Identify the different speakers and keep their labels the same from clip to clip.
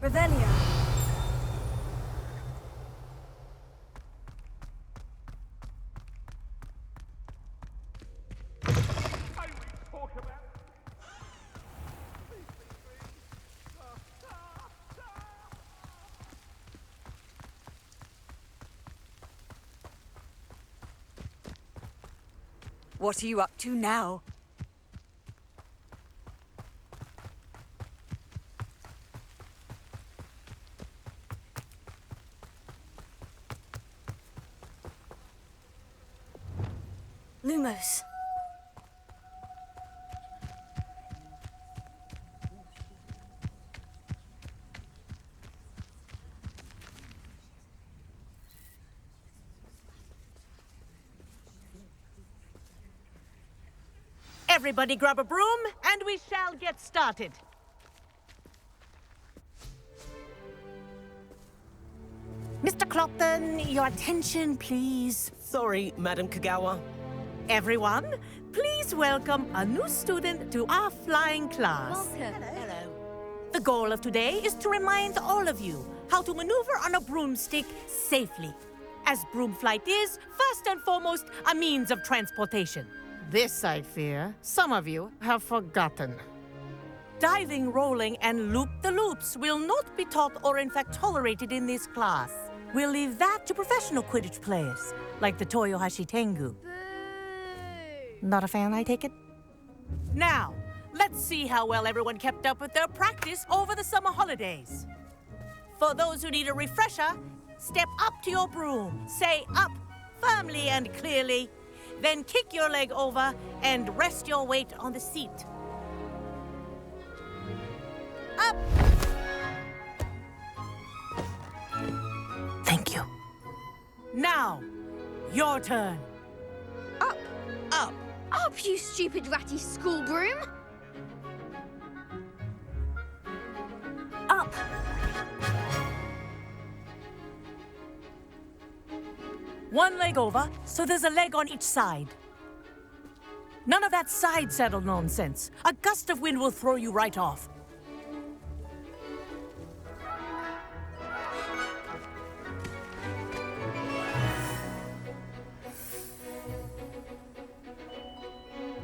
Speaker 1: Revelio.
Speaker 2: What are you up to now?
Speaker 1: Lumos.
Speaker 3: Everybody grab a broom, and we shall get started. Mr. Clopton, your attention, please.
Speaker 4: Sorry, Madam Kagawa.
Speaker 3: Everyone, please welcome a new student to our flying class.
Speaker 1: Welcome.
Speaker 3: Hello. The goal of today is to remind all of you how to maneuver on a broomstick safely, as broom flight is, first and foremost, a means of transportation. This, I fear, some of you have forgotten. Diving, rolling, and loop-the-loops will not be taught or in fact tolerated in this class. We'll leave that to professional Quidditch players, like the Toyohashi Tengu. Not a fan, I take it? Now, let's see how well everyone kept up with their practice over the summer holidays. For those who need a refresher, step up to your broom, say up firmly and clearly, then kick your leg over and rest your weight on the seat. Up! Thank you. Now, your turn.
Speaker 1: Up.
Speaker 3: Up.
Speaker 1: Up, you stupid ratty school broom. Up.
Speaker 3: One leg over, so there's a leg on each side. None of that side saddle nonsense. A gust of wind will throw you right off.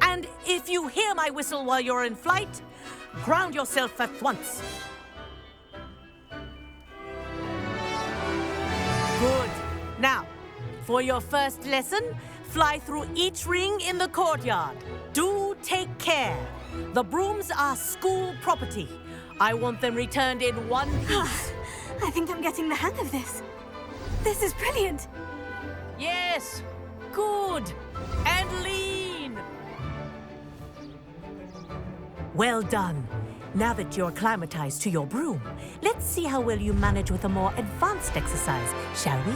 Speaker 3: And if you hear my whistle while you're in flight, ground yourself at once. Good. Now, for your first lesson, fly through each ring in the courtyard. Do take care. The brooms are school property. I want them returned in one piece.
Speaker 1: I think I'm getting the hang of this. This is brilliant.
Speaker 3: Yes, good. And lean. Well done. Now that you're acclimatized to your broom, let's see how well you manage with a more advanced exercise, shall we?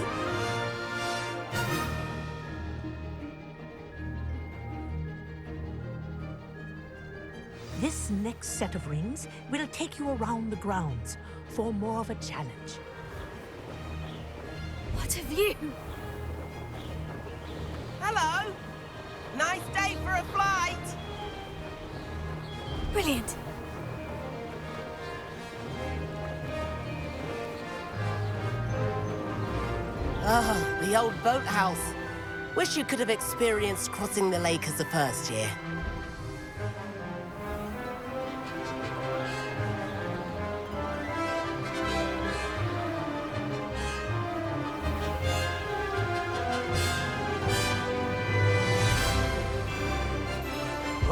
Speaker 3: This next set of rings will take you around the grounds for more of a challenge.
Speaker 1: What a view.
Speaker 4: Hello! Nice day for a flight!
Speaker 1: Brilliant.
Speaker 4: Ah, the old boathouse. Wish you could have experienced crossing the lake as a first year.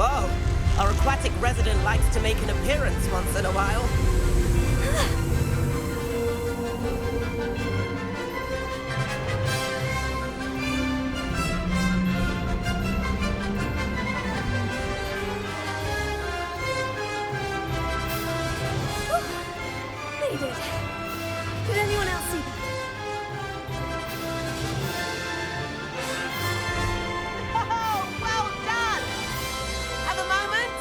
Speaker 4: Whoa! Our aquatic resident likes to make an appearance once in a while.
Speaker 1: They did. Did anyone else see that?
Speaker 4: Oh, well done! Have a moment?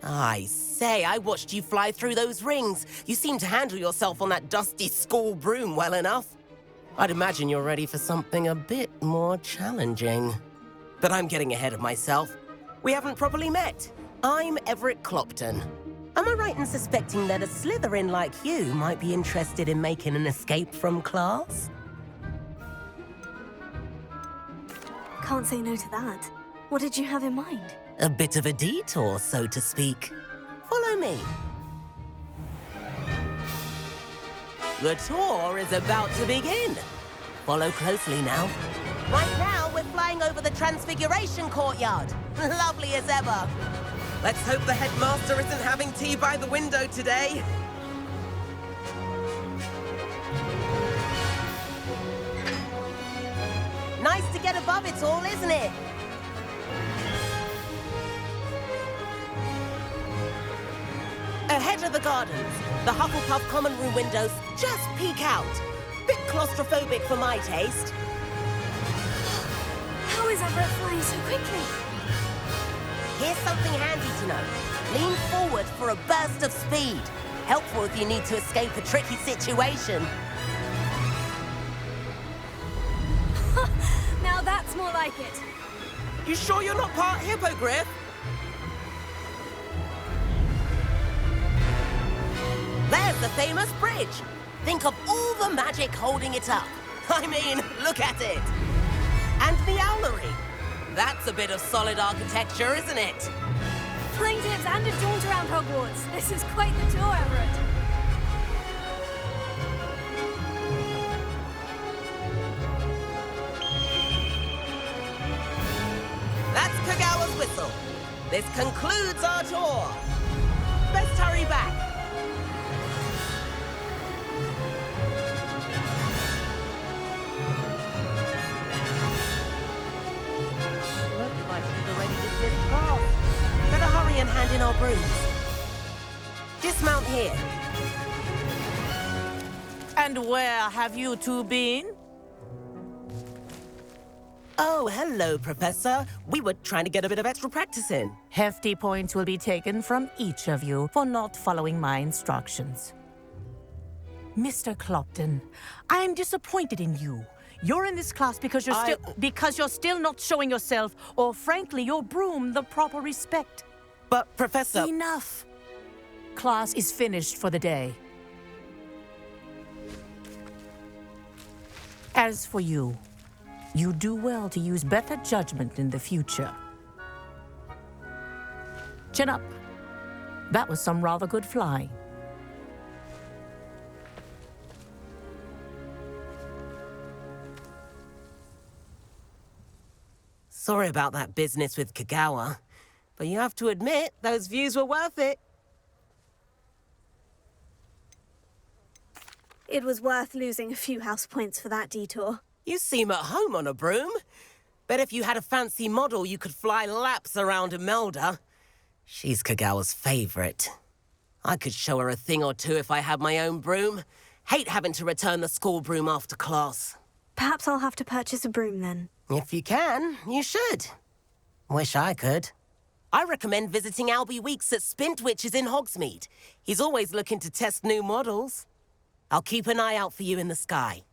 Speaker 4: I say, I watched you fly through those rings. You seem to handle yourself on that dusty school broom well enough. I'd imagine you're ready for something a bit more challenging. But I'm getting ahead of myself. We haven't properly met. I'm Everett Clopton. Am I right in suspecting that a Slytherin like you might be interested in making an escape from class?
Speaker 1: Can't say no to that. What did you have in mind?
Speaker 4: A bit of a detour, so to speak. Follow me. The tour is about to begin. Follow closely now. Right now, we're flying over the Transfiguration Courtyard. Lovely as ever. Let's hope the headmaster isn't having tea by the window today. Nice to get above it all, isn't it? Ahead of the gardens, the Hufflepuff common room windows just peek out. Bit claustrophobic for my taste.
Speaker 1: How is Everett flying so quickly?
Speaker 4: Here's something handy to know. Lean forward for a burst of speed. Helpful if you need to escape a tricky situation.
Speaker 1: Now that's more like it.
Speaker 4: You sure you're not part hippogriff? There's the famous bridge. Think of all the magic holding it up. I mean, look at it. And the owlery. That's a bit of solid architecture, isn't it?
Speaker 1: Flying tips and a jaunt around Hogwarts. This is quite the tour, Everett.
Speaker 4: That's Kagawa's whistle. This concludes our tour. Best hurry back. Looks like we've already dismissed class. Better hurry and hand in our brooms. Dismount here.
Speaker 3: And where have you two been?
Speaker 4: Oh, hello, Professor. We were trying to get a bit of extra practice in.
Speaker 3: Hefty points will be taken from each of you for not following my instructions. Mr. Clopton, I am disappointed in you. You're in this class because you're still not showing yourself, or frankly, your broom, the proper respect.
Speaker 4: But, Professor...
Speaker 3: Enough. Class is finished for the day. As for you, you do well to use better judgment in the future. Chin up. That was some rather good flying.
Speaker 4: Sorry about that business with Kagawa, but you have to admit, those views were worth it.
Speaker 1: It was worth losing a few house points for that detour.
Speaker 4: You seem at home on a broom. Bet if you had a fancy model, you could fly laps around Imelda. She's Kagawa's favorite. I could show her a thing or two if I had my own broom. Hate having to return the school broom after class.
Speaker 1: Perhaps I'll have to purchase a broom then.
Speaker 4: If you can, you should. Wish I could. I recommend visiting Albie Weeks at Spintwitches in Hogsmeade. He's always looking to test new models. I'll keep an eye out for you in the sky.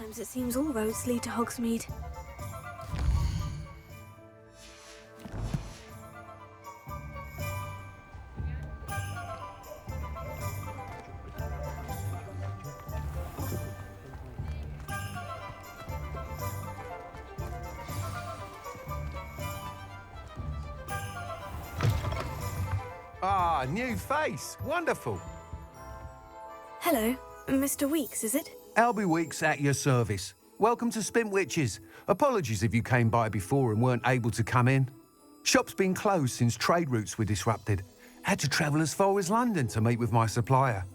Speaker 1: Sometimes it seems all roads lead to Hogsmeade.
Speaker 5: Ah, new face. Wonderful.
Speaker 1: Hello, Mr. Weeks, is it?
Speaker 5: Albie Weeks at your service. Welcome to Spintwitches. Apologies if you came by before and weren't able to come in. Shop's been closed since trade routes were disrupted. Had to travel as far as London to meet with my supplier.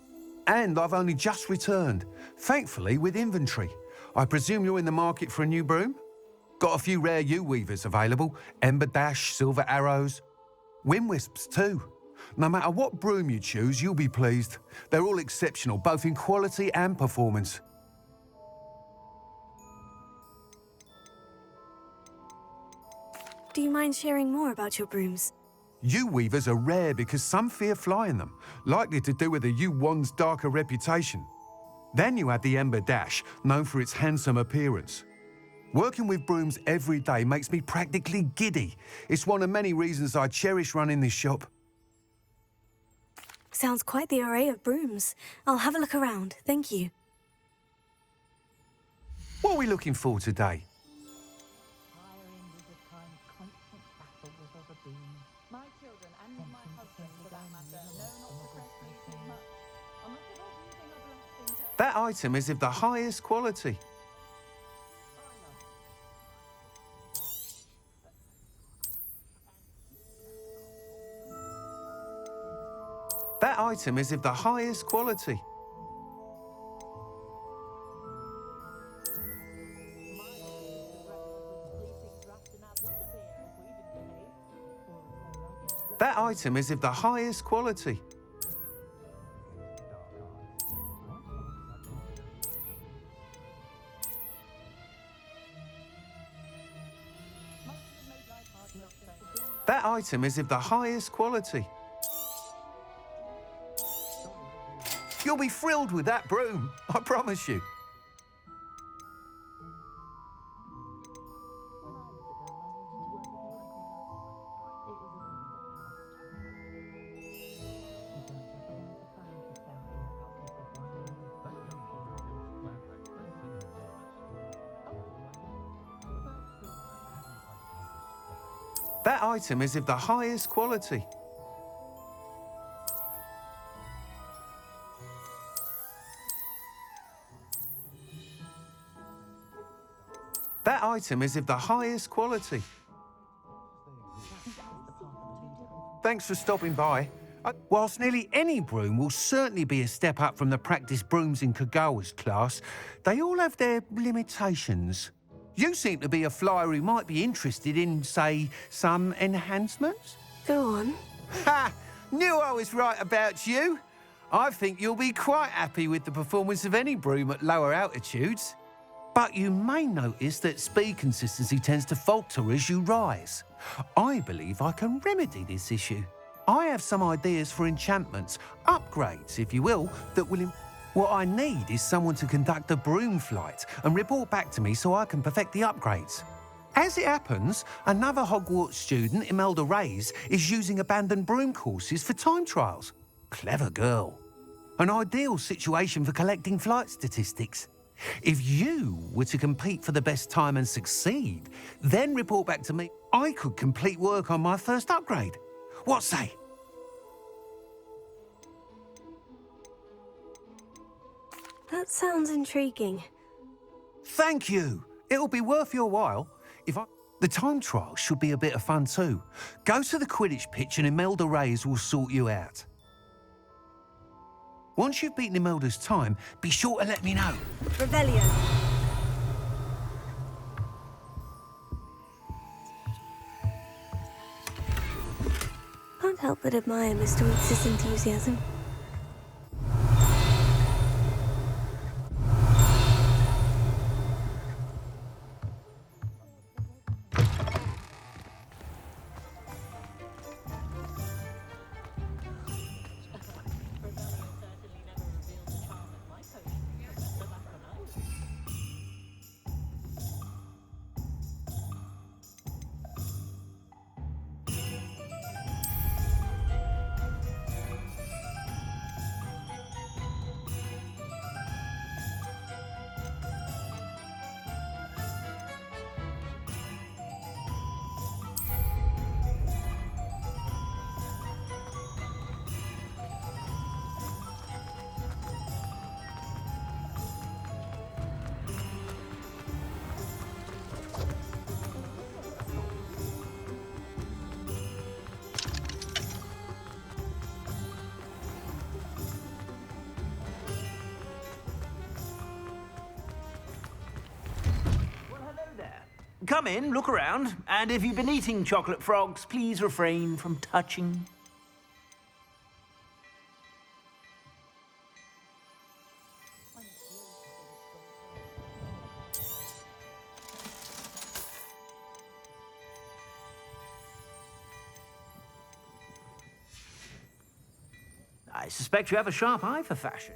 Speaker 5: And I've only just returned, thankfully with inventory. I presume you're in the market for a new broom? Got a few rare U-weavers available. Ember Dash, Silver Arrows. Wind Wisps too. No matter what broom you choose, you'll be pleased. They're all exceptional, both in quality and performance.
Speaker 1: Do you mind sharing more about your brooms?
Speaker 5: U-weavers are rare because some fear flying them, likely to do with the U-wand's darker reputation. Then you have the Ember Dash, known for its handsome appearance. Working with brooms every day makes me practically giddy. It's one of many reasons I cherish running this shop.
Speaker 1: Sounds quite the array of brooms. I'll have a look around, thank you.
Speaker 5: What are we looking for today? That item is of the highest quality. That item is of the highest quality. That item is of the highest quality. That item is of the highest quality. You'll be thrilled with that broom, I promise you. That item is of the highest quality. That item is of the highest quality. Thanks for stopping by. Whilst nearly any broom will certainly be a step up from the practiced brooms in Kagawa's class, they all have their limitations. You seem to be a flyer who might be interested in, say, some enhancements?
Speaker 1: Go on.
Speaker 5: Ha! Knew I was right about you. I think you'll be quite happy with the performance of any broom at lower altitudes. But you may notice that speed consistency tends to falter as you rise. I believe I can remedy this issue. I have some ideas for enchantments, upgrades, if you will, that will... What I need is someone to conduct a broom flight and report back to me so I can perfect the upgrades. As it happens, another Hogwarts student, Imelda Reyes, is using abandoned broom courses for time trials. Clever girl. An ideal situation for collecting flight statistics. If you were to compete for the best time and succeed, then report back to me, I could complete work on my first upgrade. What say?
Speaker 1: That sounds intriguing.
Speaker 5: Thank you. It'll be worth your while. The time trial should be a bit of fun too. Go to the Quidditch pitch and Imelda Reyes will sort you out. Once you've beaten Imelda's time, be sure to let me know.
Speaker 1: Revelio. Can't help but admire Mr. Weeks' enthusiasm.
Speaker 6: Come in, look around, and if you've been eating chocolate frogs, please refrain from touching. I suspect you have a sharp eye for fashion.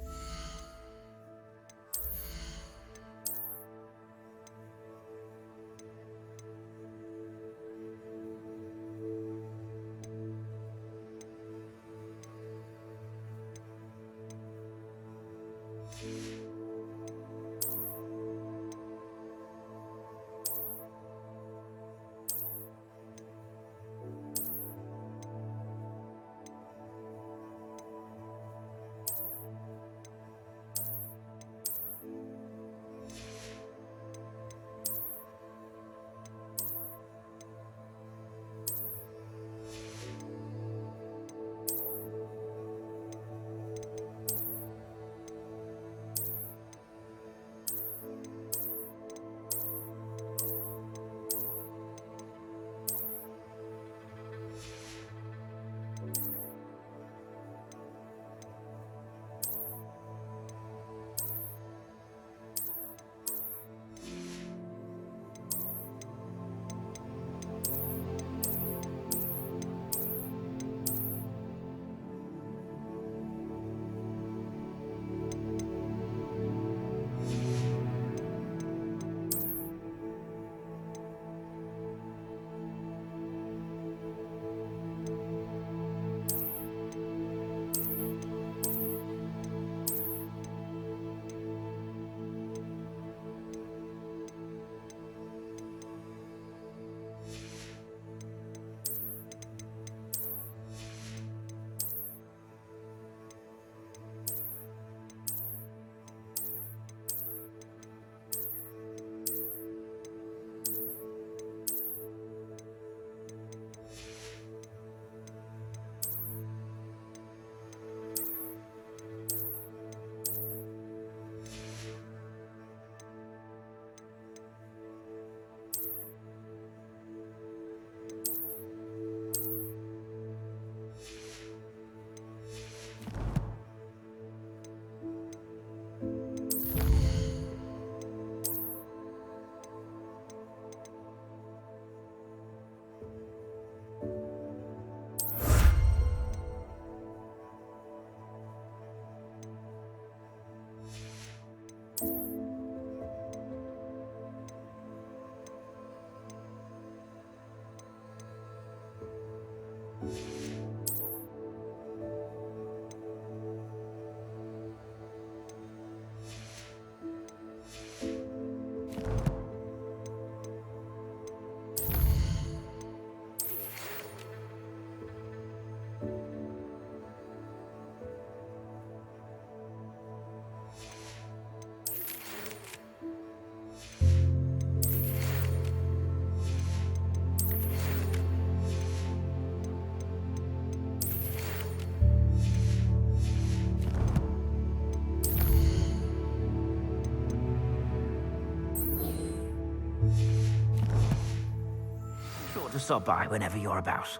Speaker 6: Sure to stop by whenever you're about.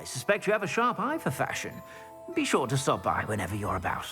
Speaker 6: I suspect you have a sharp eye for fashion. Be sure to stop by whenever you're about.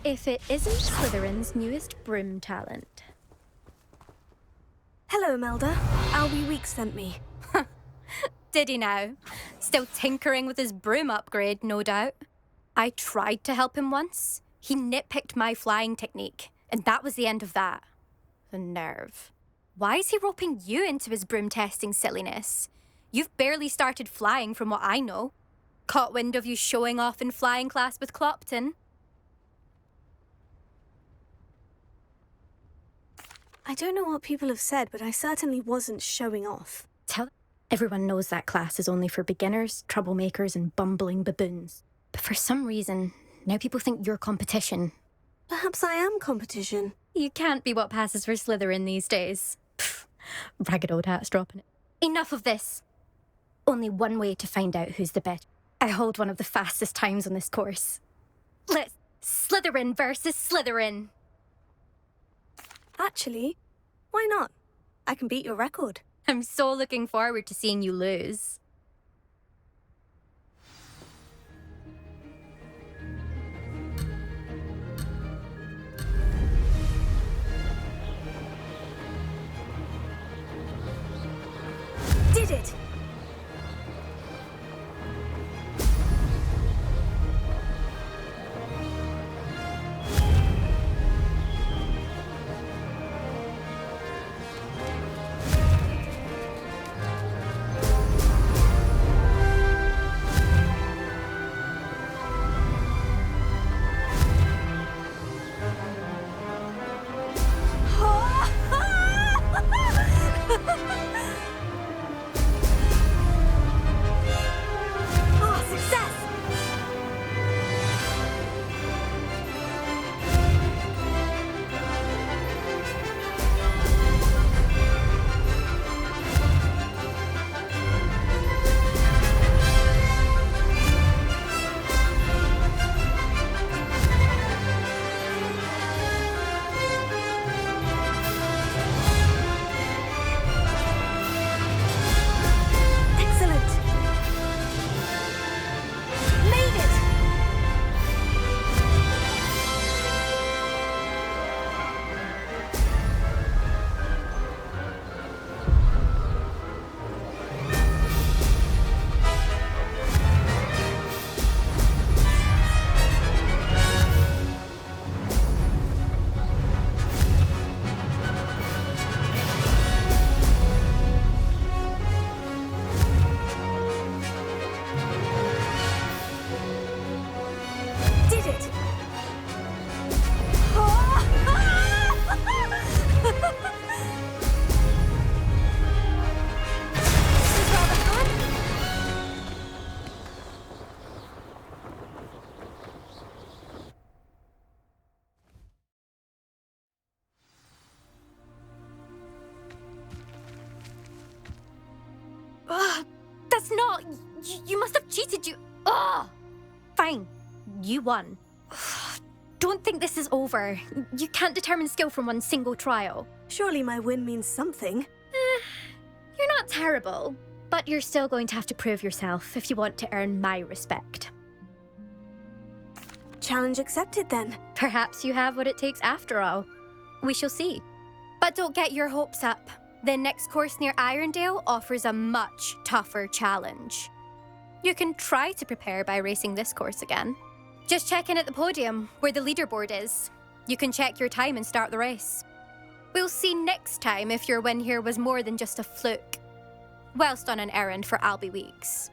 Speaker 7: If it isn't Slytherin's newest broom talent.
Speaker 1: Hello, Imelda. Albie Weeks sent me.
Speaker 7: Did he now? Still tinkering with his broom upgrade, no doubt. I tried to help him once. He nitpicked my flying technique, and that was the end of that. The nerve. Why is he roping you into his broom testing silliness? You've barely started flying from what I know. Caught wind of you showing off in flying class with Clopton.
Speaker 1: I don't know what people have said, but I certainly wasn't showing off.
Speaker 7: Everyone knows that class is only for beginners, troublemakers, and bumbling baboons. But for some reason, now people think you're competition.
Speaker 1: Perhaps I am competition.
Speaker 7: You can't be what passes for Slytherin these days. Pfft, ragged old hat's dropping it. Enough of this. Only one way to find out who's the best. I hold one of the fastest times on this course. Let's Slytherin versus Slytherin.
Speaker 1: Actually, why not? I can beat your record.
Speaker 7: I'm so looking forward to seeing you lose.
Speaker 1: Did it!
Speaker 7: That's not... You must have cheated, you... Ugh! Fine. You won. Don't think this is over. You can't determine skill from one single trial.
Speaker 1: Surely my win means something.
Speaker 7: You're not terrible, but you're still going to have to prove yourself if you want to earn my respect.
Speaker 1: Challenge accepted, then.
Speaker 7: Perhaps you have what it takes after all. We shall see. But don't get your hopes up. The next course near Irondale offers a much tougher challenge. You can try to prepare by racing this course again. Just check in at the podium, where the leaderboard is. You can check your time and start the race. We'll see next time if your win here was more than just a fluke. Whilst on an errand for Albie Weeks.